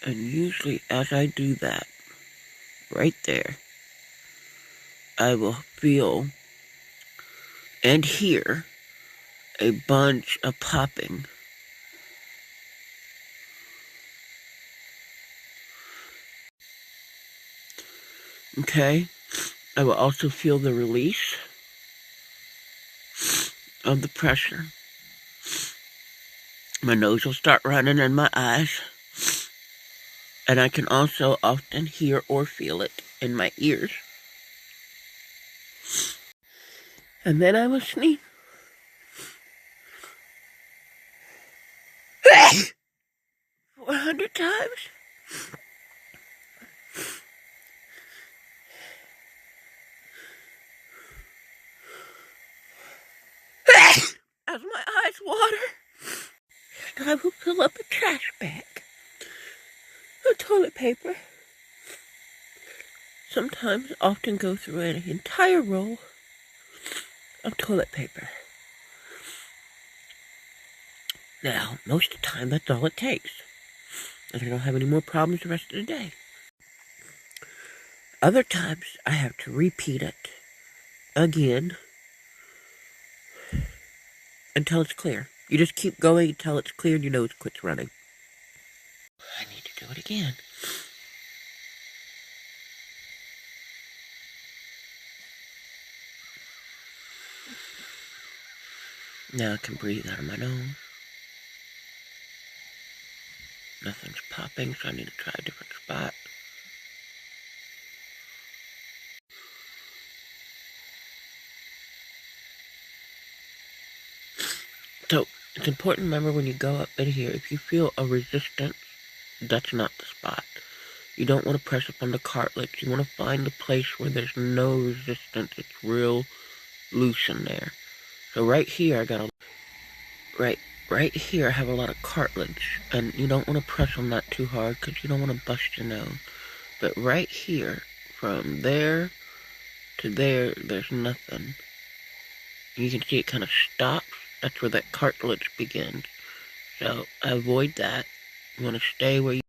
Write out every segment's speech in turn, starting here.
And usually as I do that, right there, I will feel and hear a bunch of popping. Okay? I will also feel the release of the pressure. My nose will start running and my eyes. And I can also often hear or feel it in my ears. And then I will sneeze. 400 times. As my eyes water, and I will fill up a trash bag of toilet paper. Sometimes often go through an entire roll of toilet paper. Now, most of the time, that's all it takes. And I don't have any more problems the rest of the day. Other times, I have to repeat it again until it's clear. You just keep going until it's clear and your nose quits running. I need to do it again. Now I can breathe out of my nose. Nothing's popping, so I need to try a different spot. So, it's important to remember when you go up in here, if you feel a resistance, that's not the spot. You don't want to press up on the cartilage. You want to find the place where there's no resistance. It's real loose in there. So right here, I got a... Right here, I have a lot of cartilage. And you don't want to press on that too hard because you don't want to bust your nose. But right here, from there to there, there's nothing. You can see it kind of stops. That's where that cartilage begins. So, avoid that. You want to stay where you...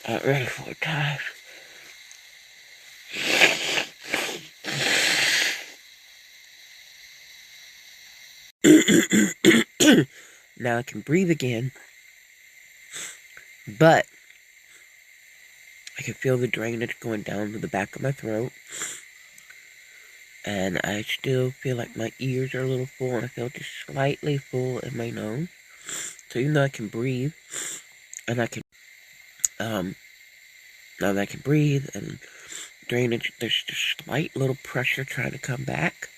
Not ready for it, guys. Now I can breathe again. But I can feel the drainage going down to the back of my throat. And I still feel like my ears are a little full, and I feel just slightly full in my nose. So even though I can breathe, and I can, now that I can breathe and drainage, there's just slight little pressure trying to come back.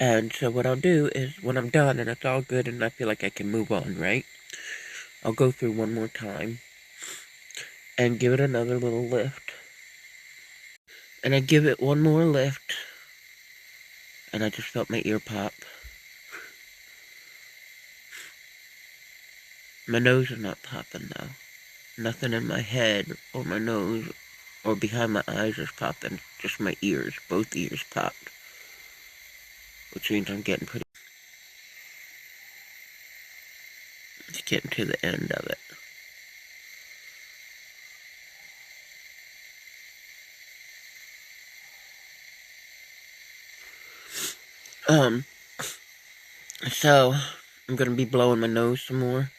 And so what I'll do is, when I'm done and it's all good and I feel like I can move on, right? I'll go through one more time and give it another little lift. And I give it one more lift, and I just felt my ear pop. My nose is not popping though. Nothing in my head or my nose or behind my eyes is popping. Just my ears. Both ears popped. Which means I'm getting pretty... It's getting to the end of it. So, I'm gonna be blowing my nose some more.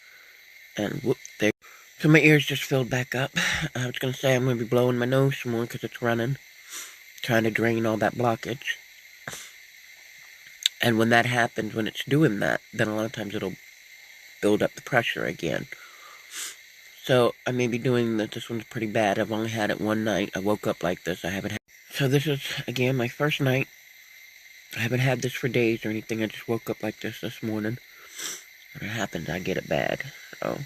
And whoop, there. So my ears just filled back up. I was gonna say I'm gonna be blowing my nose some more because it's running. Trying to drain all that blockage. And when that happens, when it's doing that, then a lot of times it'll build up the pressure again. So, I may be doing that. This one's pretty bad. I've only had it one night. I woke up like this. I haven't had... So this is, again, my first night. I haven't had this for days or anything. I just woke up like this morning. When it happens, I get it bad. So...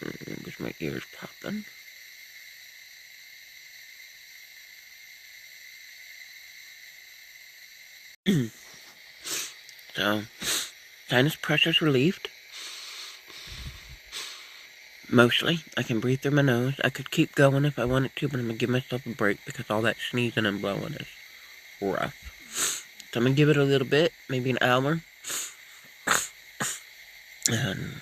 Because my ears popping. So, sinus pressure's relieved. Mostly. I can breathe through my nose. I could keep going if I wanted to, but I'm going to give myself a break because all that sneezing and blowing is rough. So I'm going to give it a little bit, maybe an hour. And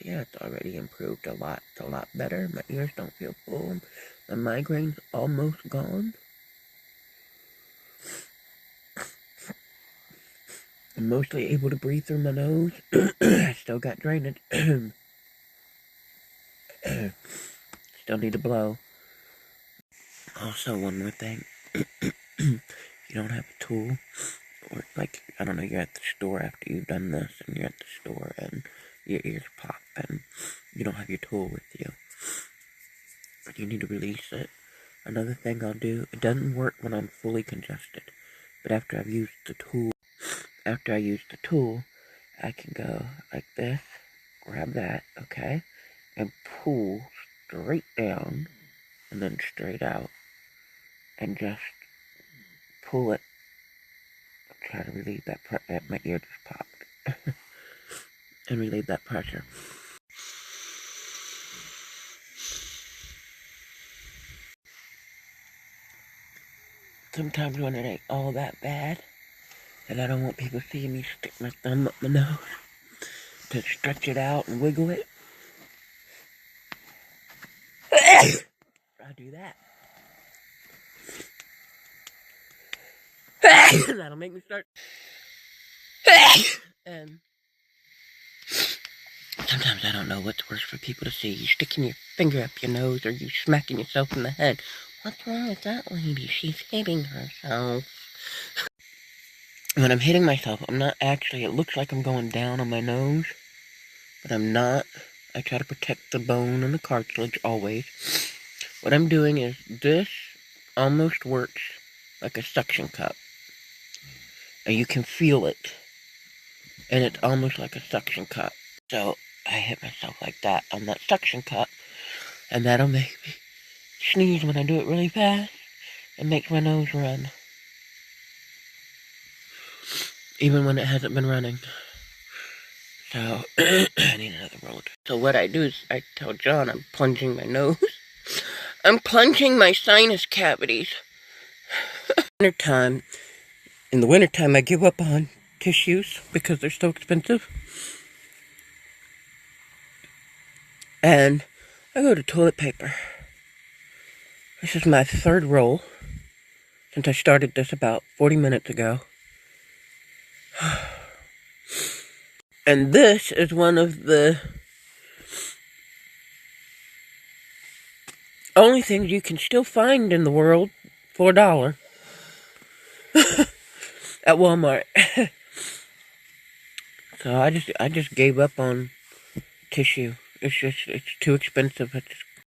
yeah, it's already improved a lot. It's a lot better. My ears don't feel full. My migraine's almost gone. I'm mostly able to breathe through my nose. I still got drainage. Still need to blow. Also, one more thing. You don't have a tool, or like, I don't know, you're at the store after you've done this, and you're at the store, and your ears pop, and you don't have your tool with you. You need to release it. Another thing I'll do, it doesn't work when I'm fully congested, but after I use the tool, I can go like this, grab that, okay, and pull straight down, and then straight out, and just pull it. Try to relieve that pressure. My ear just popped. And relieve that pressure. Sometimes when it ain't all that bad, and I don't want people seeing me stick my thumb up my nose to stretch it out and wiggle it, I do that. That'll make me start. And sometimes I don't know what's worse for people to see. You sticking your finger up your nose, or you smacking yourself in the head. What's wrong with that lady? She's hitting herself. When I'm hitting myself, I'm not actually, it looks like I'm going down on my nose, but I'm not. I try to protect the bone and the cartilage always. What I'm doing is, this almost works like a suction cup. And you can feel it. And it's almost like a suction cup. So I hit myself like that on that suction cup, and that'll make me sneeze when I do it really fast. It makes my nose run. Even when it hasn't been running. So, I need another roll. So what I do is, I tell John I'm plunging my nose. I'm plunging my sinus cavities. In the wintertime, I give up on tissues because they're so expensive. And I go to toilet paper. This is my third roll since I started this about 40 minutes ago. And this is one of the only things you can still find in the world for $1 at Walmart. So I just gave up on tissue. It's too expensive.